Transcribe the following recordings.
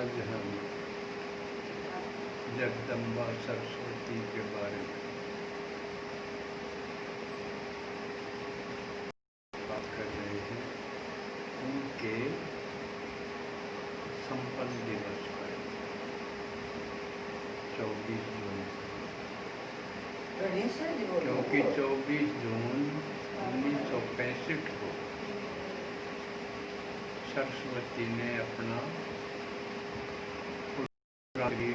आज हम जगदम्बा सरस्वती के बारे में बात कर रहे हैं। उनके संपन्न दिवस पर 24 जून, क्योंकि 24 जून 1965 को सरस्वती ने अपना शरीर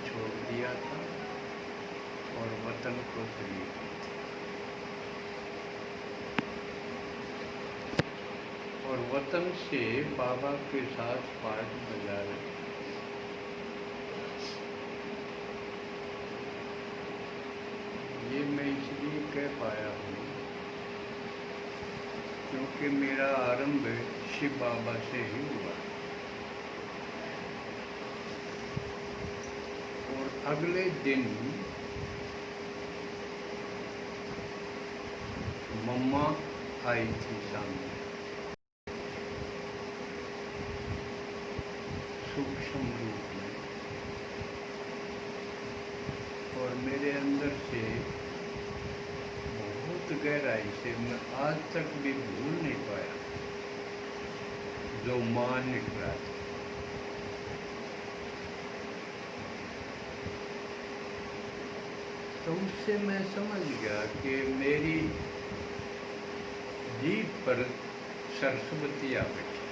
छोड़ दिया था और वतन को चली गई थी। और वतन से बाबा के साथ पाठ बजा रहे। ये मैं इसलिए कह पाया हूँ क्योंकि मेरा आरंभ शिव बाबा से ही हुआ और अगले दिन मम्मा आई थी सामने, सूक्ष्म रूप में, और मेरे अंदर से बहुत गहराई से मैं आज तक भी भूल नहीं पाया जो मां निकला था। तो उससे मैं समझ गया कि मेरी जीभ पर सरस्वती आ बैठी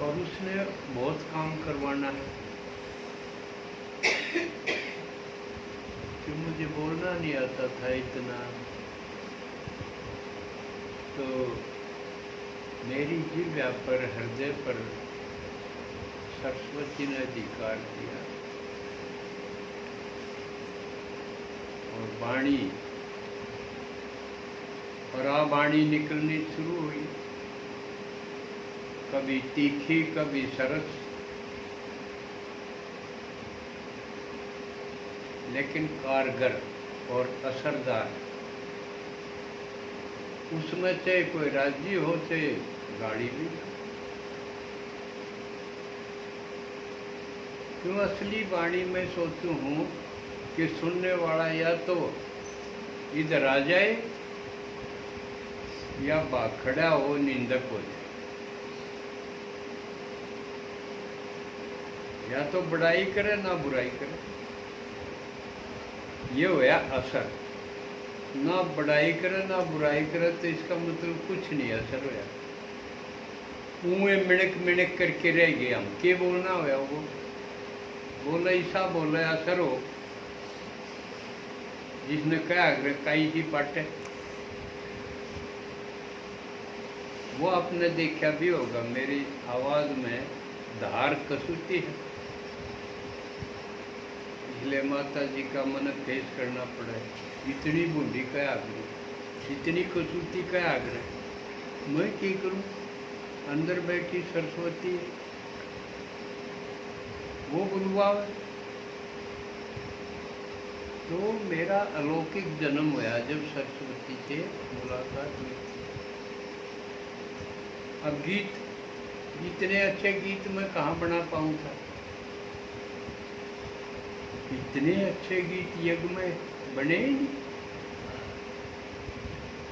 और उसने बहुत काम करवाना है कि मुझे बोलना नहीं आता था इतना। तो मेरी जिह्वा पर, हृदय पर सरस्वती ने अधिकार किया और वाणी और वाणी निकलनी शुरू हुई, कभी तीखी कभी सरस, लेकिन कारगर और असरदार। उसमें चाहे कोई राजी हो चाहे गाड़ी भी। क्यों असली वाणी में सोचूं हूँ कि सुनने वाला या तो इधर आ जाए या बाखड़ा हो, निंदक हो जाए, या तो बड़ाई करे ना बुराई करे। ये होया असर। ना बड़ाई करे ना बुराई करे तो इसका मतलब कुछ नहीं असर होया। मुँह मिणक मिणक करके रह गए हम। के बोलना होया वो बोले ऐसा बोले असर हो। जिसने कहा कई ही पाटे वो आपने देखा भी होगा, मेरी आवाज में धार कसूती है, इसलिए माता जी का मन फेस करना पड़े। इतनी बूढ़ी का आग्रह, इतनी कसूती का आग्रह, मैं क्या करूं? अंदर बैठी सरस्वती वो बुलवावे। तो मेरा अलौकिक जन्म हुआ जब सरस्वती से मुलाकात हुई। अब गीत, इतने अच्छे गीत मैं कहाँ बना पाऊँ था? इतने अच्छे गीत यज्ञ में बने ही नहीं।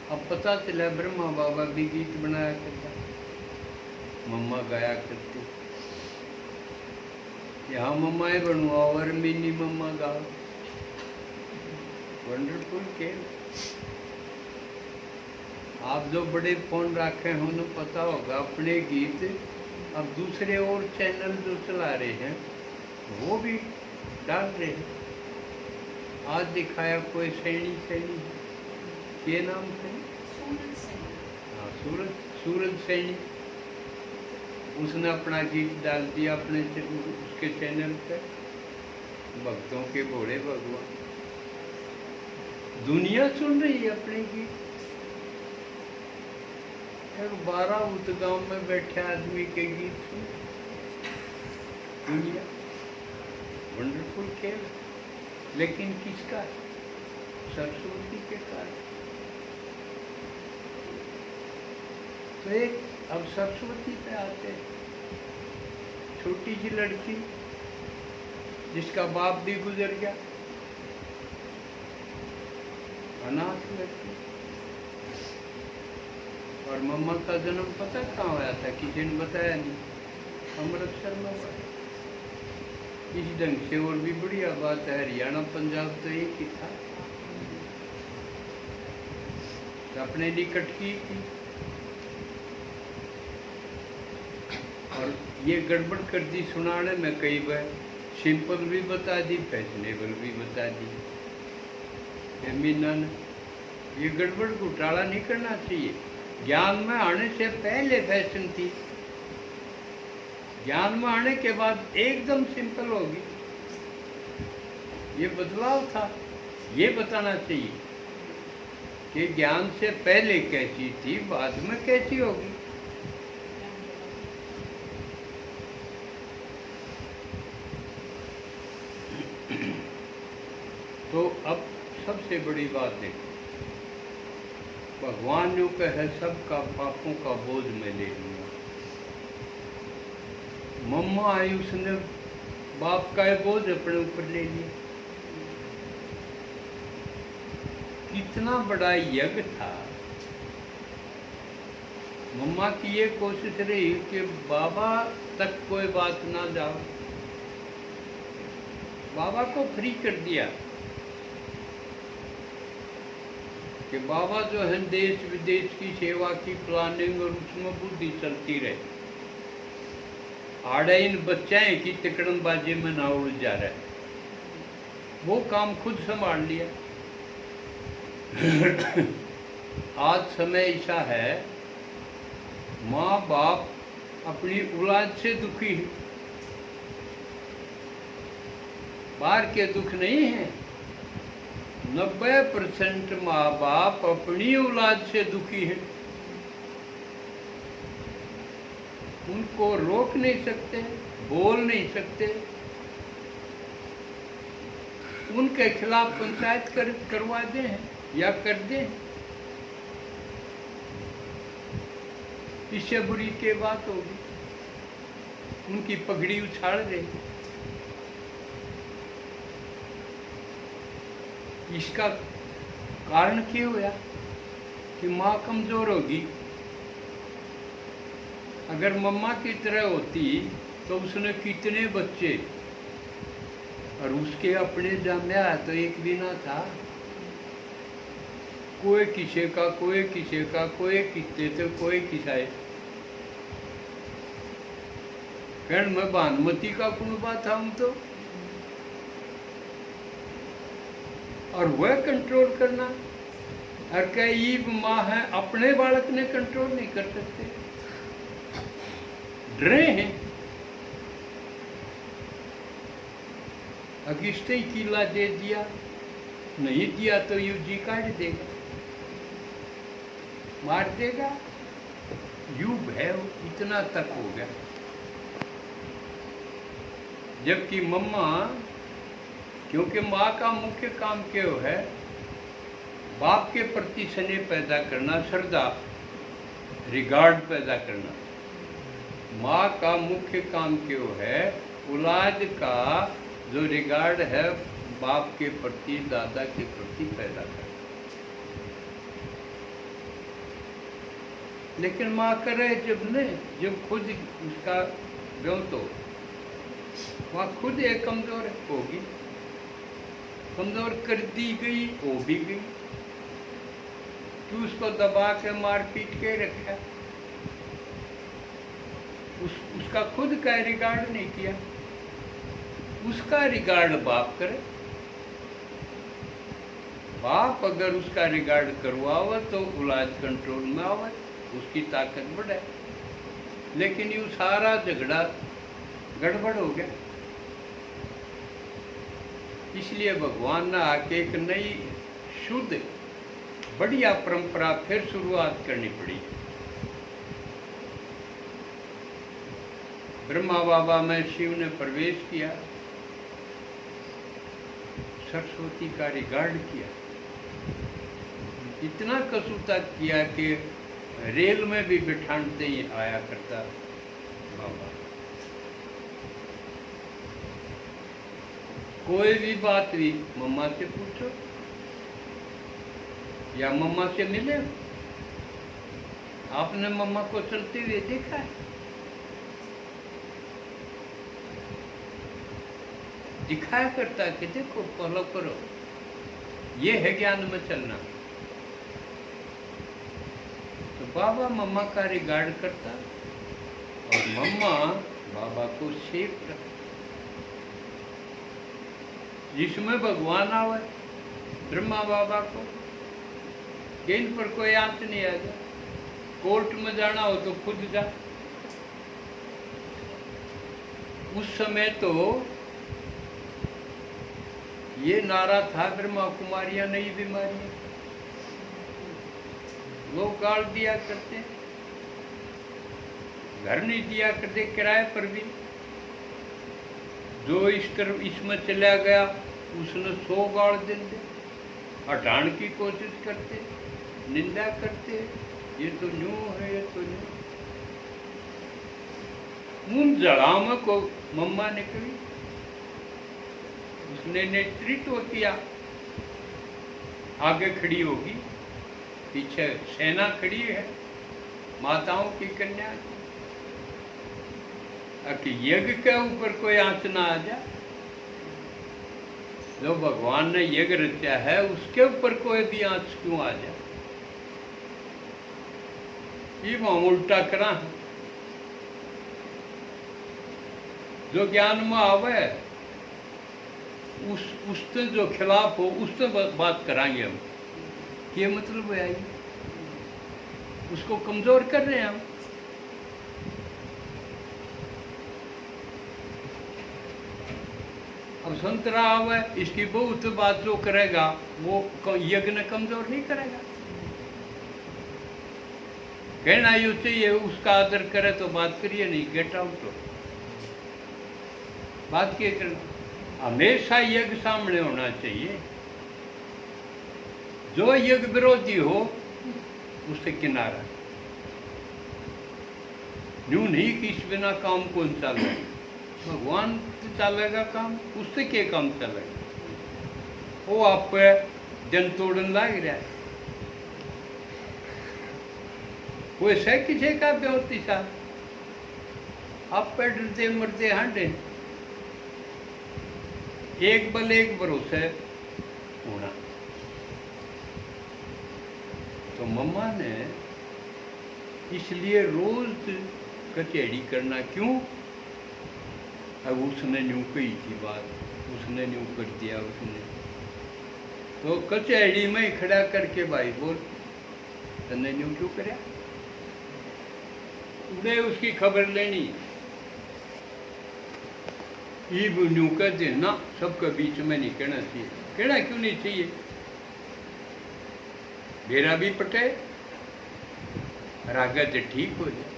अब पता चला ब्रह्मा बाबा भी गीत बनाया करता, मम्मा गाया करती। यहाँ मम्माएं बनवा और मिनी मम्मा गाओ। वंडरफुल के आप जो बड़े फोन रखे हैं उन्हें पता होगा अपने गीत अब दूसरे और चैनल जो चला रहे हैं वो भी डाल रहे हैं। आज दिखाया कोई सैनी के नाम से, हाँ सूरज सैनी, उसने अपना गीत डाल दिया अपने उसके चैनल पे। भक्तों के भोले भगवान, दुनिया सुन रही है अपने गीत। 12 उत गांव में बैठे आदमी के गीत सुन दुनिया। वंडरफुल खेल, लेकिन किसका? सरस्वती के कारण। तो एक अब सरस्वती पे आते हैं। छोटी सी लड़की जिसका बाप भी गुजर गया, अनाथ लड़की, और मम्मा का जन्म पता कहाँ हुआ था? किसी ने बताया नहीं, अमृतसर में हुआ। इस ढंग से और भी बढ़िया बात है, हरियाणा पंजाब तो एक ही था, अपने निकट की थी। और ये गड़बड़ कर दी सुनाने में, कई बार सिंपल भी बता दी, फैशनेबल भी बता दी। मीना ने ये गड़बड़ घोटाला नहीं करना चाहिए। ज्ञान में आने से पहले फैशन थी, ज्ञान में आने के बाद एकदम सिंपल होगी। ये बदलाव था, ये बताना चाहिए कि ज्ञान से पहले कैसी थी, बाद में कैसी होगी। तो अब सबसे बड़ी बात देखो, भगवान जो कहे सबका पापों का बोझ मैं ले लूंगा। मम्मा आई, उसने बाप का बोझ अपने ऊपर ले लिया। कितना बड़ा यज्ञ था। मम्मा की ये कोशिश रही कि बाबा तक कोई बात ना जाओ, बाबा को फ्री कर दिया कि बाबा जो है देश विदेश की सेवा की प्लानिंग और उसमें बुद्धि चलती रहे। आड़े इन बच्चे की तिकड़मबाजी में ना उड़ जा रहा है, वो काम खुद संभाल लिया। आज समय ऐसा है, माँ बाप अपनी औलाद से दुखी है, बाहर के दुख नहीं है। 90% माँ बाप अपनी औलाद से दुखी है, उनको रोक नहीं सकते, बोल नहीं सकते, उनके खिलाफ पंचायत करवा दें या कर दें, इससे बुरी के बात होगी, उनकी पगड़ी उछाड़ देगी। इसका कारण क्यों हुआ कि माँ कमजोर होगी। अगर मम्मा की तरह होती तो उसने कितने बच्चे, और उसके अपने जामिया तो एक भी ना था, कोई किसे का कोई किसे का, कोई कितने तो कोई किसाए। कहन मैं भानुमती का कुनबा था हम तो, और वह कंट्रोल करना, और कई माँ है अपने बालक ने कंट्रोल नहीं कर सकते, डरे हैं। अगिस्ते ही किला दे दिया, नहीं दिया तो यूजी काट देगा, मार देगा, यू भय इतना तक हो गया। जबकि मम्मा, क्योंकि माँ का मुख्य काम क्यों है? बाप के प्रति स्नेह पैदा करना, श्रद्धा, रिगार्ड पैदा करना। माँ का मुख्य काम क्यों है? औलाद का जो रिगार्ड है बाप के प्रति, दादा के प्रति पैदा करना। लेकिन माँ करे जब खुद उसका व्यव, तो वह खुद एक कमजोर होगी, कमजोर कर दी गई, हो भी गई। तू उसको दबा के मार पीट के रखा, उसका खुद का रिगार्ड नहीं किया। उसका रिगार्ड बाप करे। बाप अगर उसका रिगार्ड करवावे तो औलाद कंट्रोल में आवे, उसकी ताकत बढ़े। लेकिन ये सारा झगड़ा गड़बड़ हो गया। इसलिए भगवान ने आके एक नई शुद्ध बढ़िया परंपरा फिर शुरुआत करनी पड़ी। ब्रह्मा बाबा में शिव ने प्रवेश किया, सरस्वती का रिगार्ड किया, इतना कसूता किया कि रेल में भी बिठाते ही आया करता बाबा। कोई भी बात हुई मम्मा से पूछो या मम्मा से मिले। आपने मम्मा को चलते हुए देखा है? दिखाया करता कि देखो फॉलो करो, ये है ज्ञान में चलना। तो बाबा मम्मा का रिगार्ड करता और मम्मा बाबा को सेव करता। जिसमें भगवान आवे ब्रह्मा बाबा को, इन पर कोई आंच नहीं आ जाए। कोर्ट में जाना हो तो खुद जा। उस समय तो ये नारा था, ब्रह्मा कुमारियां नहीं बीमारियां। लोग गाल दिया करते, घर नहीं दिया करते किराए पर भी। जो इसमें चला गया उसने 100 गाल देते, हटाने की कोशिश करते, निंदा करते, ये तो न्यू है, ये तो न्यू। उन जड़ाम को मम्मा निकली, उसने नेतृत्व किया। आगे खड़ी होगी, पीछे सेना खड़ी है, माताओं की कन्या कि यज्ञ के ऊपर कोई आंच ना आ जाए। जो भगवान ने यज्ञ रचा है उसके ऊपर कोई भी आंच क्यों आ जाए? ये हम उल्टा करा। जो ज्ञान में आवे उससे जो खिलाफ हो उससे बात कराएंगे हम। ये मतलब है उसको कमजोर कर रहे हैं हम। अब संतरा आवे, इसकी बहुत बात जो करेगा वो यज्ञ ने कमजोर नहीं करेगा। कहना यू चाहिए उसका आदर करे तो बात करिए, नहीं गेट आउट हो। बात किए करना हमेशा यज्ञ सामने होना चाहिए। जो यज्ञ विरोधी हो उससे किनारा। यूं नहीं कि इस बिना काम कौन चल रहा है, भगवान से चलेगा काम, उससे क्या काम चलेगा? वो आप पे जन तोड़न लग रहा है। वो ऐसा किसी का बेहोती सा आप पे डरते मरते हांडे। एक बल एक भरोसे होना। तो मम्मा ने इसलिए रोज कचहरी करना क्यों? अब उसने न्यू कही थी बात, उसने न्यू कर दिया उसने। तो कचहरी में ही खड़ा करके भाई बोल, तने न्यू क्यों करया? उड़े उसकी खबर लेनी। ये न्यू कर देना, सबके बीच में नहीं कहना चाहिए। कहना क्यों नहीं चाहिए? मेरा भी पटे रागा तो ठीक हो जाए।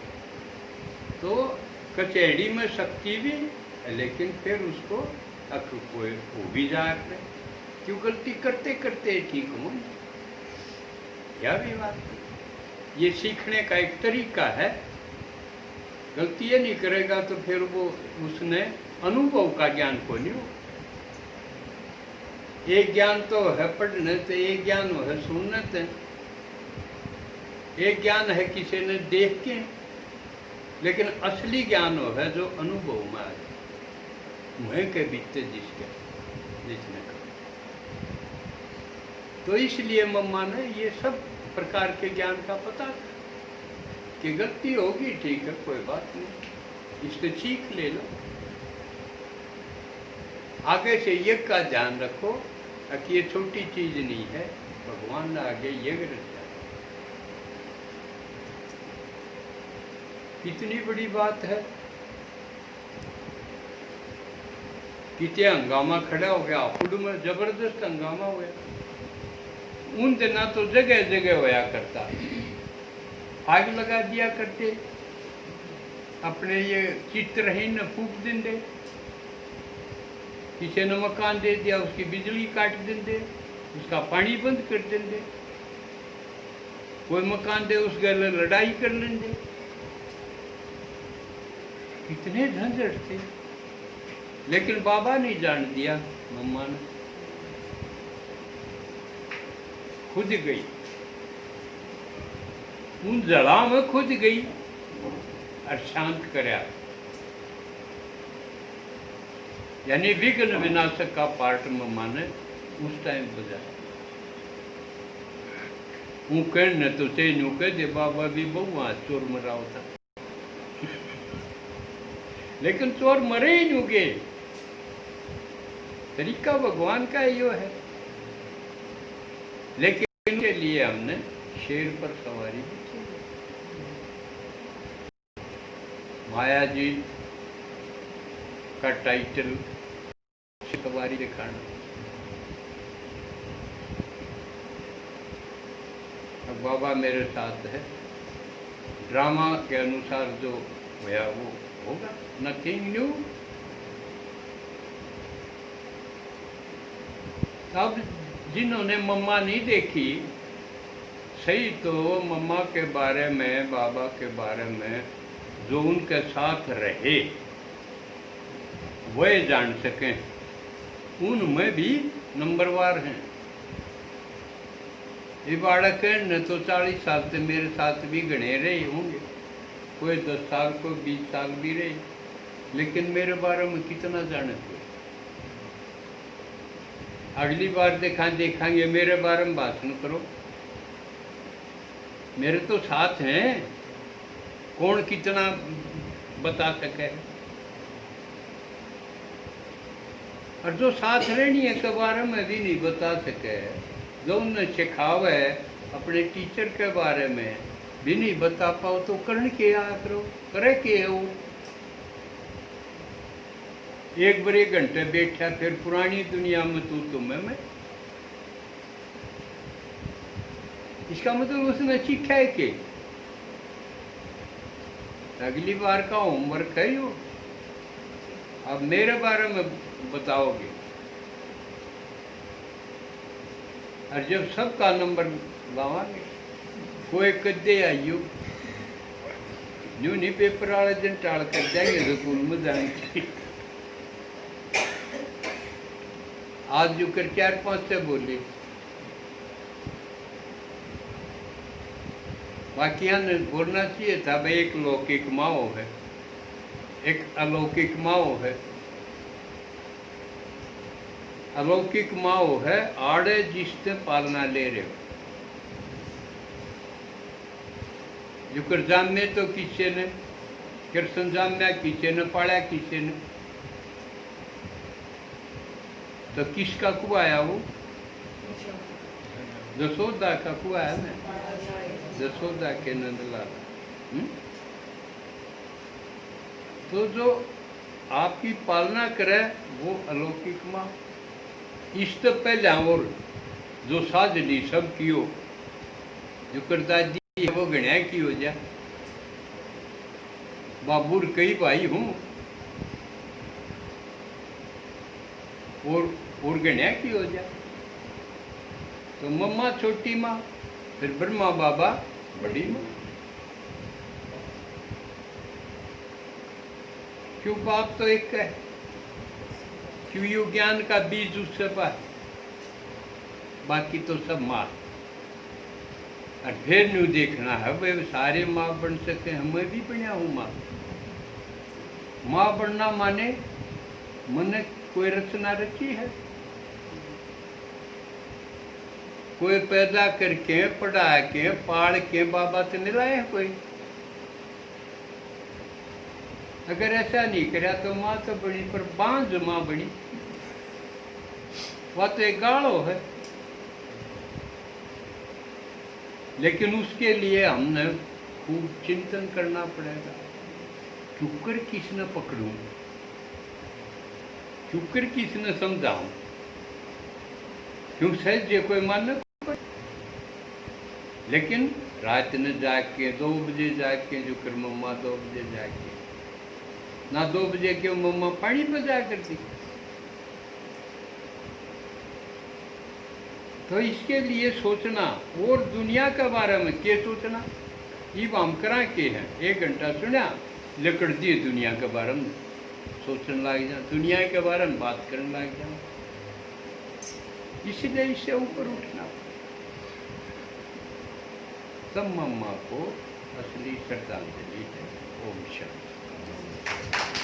तो कचहरी में शक्ति भी, लेकिन फिर उसको कोई हो भी जाए क्यों गलती करते करते ठीक हो। यह भी बात, ये सीखने का एक तरीका है। गलती ये नहीं करेगा तो फिर वो उसने अनुभव का ज्ञान को नहीं हो। एक ज्ञान तो है पढ़ने से, एक ज्ञान है सुनने से, एक ज्ञान है किसी ने देख के, लेकिन असली ज्ञान वो है जो अनुभव में आए, मुँह के बीते जिसने कहा। तो इसलिए मम्मा ने ये सब प्रकार के ज्ञान का पता था कि गलती होगी, ठीक है, कोई बात नहीं, इससे सीख ले लो। आगे से यज्ञ का ध्यान रखो कि ये छोटी चीज नहीं है, भगवान ने आगे यज्ञ रचा। कितनी बड़ी बात है। कितने हंगामा खड़ा हो गया, फुड में जबरदस्त हंगामा हो गया। उन दिनों तो जगह जगह होया करता, आग लगा दिया करते, अपने ये चित्रहीन फूक देंगे, किसी ने मकान दे दिया उसकी बिजली काट देंगे, उसका पानी बंद कर देंगे। कोई मकान दे उस गल लड़ाई कर लेंगे। कितने झंझट थे, लेकिन बाबा नहीं जान दिया, मम्मा ने खुद गई, उन जड़ा में खुद गई और शांत करया। यानी विघ्न विनाशक का पार्ट मम्मा ने उस टाइम बजाया। हूँ कहने तो तेनू कह दे बाबा भी बहु चोर मराव था, लेकिन चोर मरे ही नहीं गए। तरीका भगवान का यो है। लेकिन इनके लिए हमने शेर पर सवारी भी की। माया जी का टाइटल सवारी दिखाना। अब बाबा मेरे साथ है, ड्रामा के अनुसार जो हुआ वो होगा, नथिंग न्यू। अब जिन्होंने मम्मा नहीं देखी, सही तो मम्मा के बारे में, बाबा के बारे में जो उनके साथ रहे वह जान सकें, उनमें भी नंबरवार हैं। ये बाड़क ने तो 40 साल से मेरे साथ भी गणे रहे होंगे, कोई 10 साल, कोई 20 साल भी रहे, लेकिन मेरे बारे में कितना जानते। अगली बार देखेंगे मेरे बारे में भाषण करो। मेरे तो साथ हैं, कौन कितना बता सके। और जो साथ रहनी है के बारे में भी नहीं बता सके, जो उन्हें सिखावे अपने टीचर के बारे में भी नहीं बता पाओ, तो करने के आ करो, करे के हो। एक बड़े घंटे बैठा, फिर पुरानी दुनिया में तू तुम्हें मैं, इसका मतलब उसने सीखा है कि अगली बार का होमवर्क है यो। अब मेरे बारे में बताओगे, और जब सबका नंबर लावांगे, कोई कदे आइयो न्यू नहीं पेपर वाले दिन टाल कर जाएंगे स्कूल में जाएंगे। आज जो कर 4-5 से बोले, बाकी ने बोलना चाहिए था भाई, एक लौकिक माओ है, एक अलौकिक माओ है। अलौकिक माओ है आड़े जिससे पालना ले रहे हो। जो कर जामे तो किसी ने, कृष्ण जाम्या किसी ने, पाड़ा किसी ने, तो किसका कुआ आया वो? जसोदा का कुआ है ना, जसोदा के नंदलाल। तो जो आपकी पालना करे वो अलौकिक माँ। इस तो पहले और जो साजली सब कियो, जो कर दादी है वो गणिया की हो जा। बाबूर कई भाई हूँ और गणिया की हो जा। तो मम्मा छोटी माँ, फिर ब्रह्मा बाबा बड़ी माँ। क्यों बाप तो एक है, क्यों यू ज्ञान का बीज उससे पास, बाकी तो सब माँ। और फिर न्यू देखना है वे सारे माँ बन सके, हमें भी बनिया हूँ माँ। माँ बनना माने मैंने कोई रचना रची है, कोई पैदा करके पढ़ा के पाल के बाबा से मिलाए है कोई। अगर ऐसा नहीं करा तो माँ तो बड़ी, पर बांझ माँ बड़ी, वह तो एक गाढ़ो है। लेकिन उसके लिए हमने खूब चिंतन करना पड़ेगा। चुकर किसने पकड़ूं, चुकर किसने समझाऊं, क्यों सहज ये कोई मान। लेकिन रात ने जाके 2 बजे जाके जो कर मम्मा 2 बजे जाके ना 2 बजे क्यों मम्मा पानी पे जा करती। तो इसके लिए सोचना और दुनिया के बारे में के सोचना। ये हम करा के हैं 1 घंटा सुना लकड़ दिए दुनिया के बारे में सोचने लग जा, दुनिया के बारे में बात करने लग जा। इसलिए इससे ऊपर उठना। तब मम्मा को असली श्रद्धांजलि है। ओम शांति।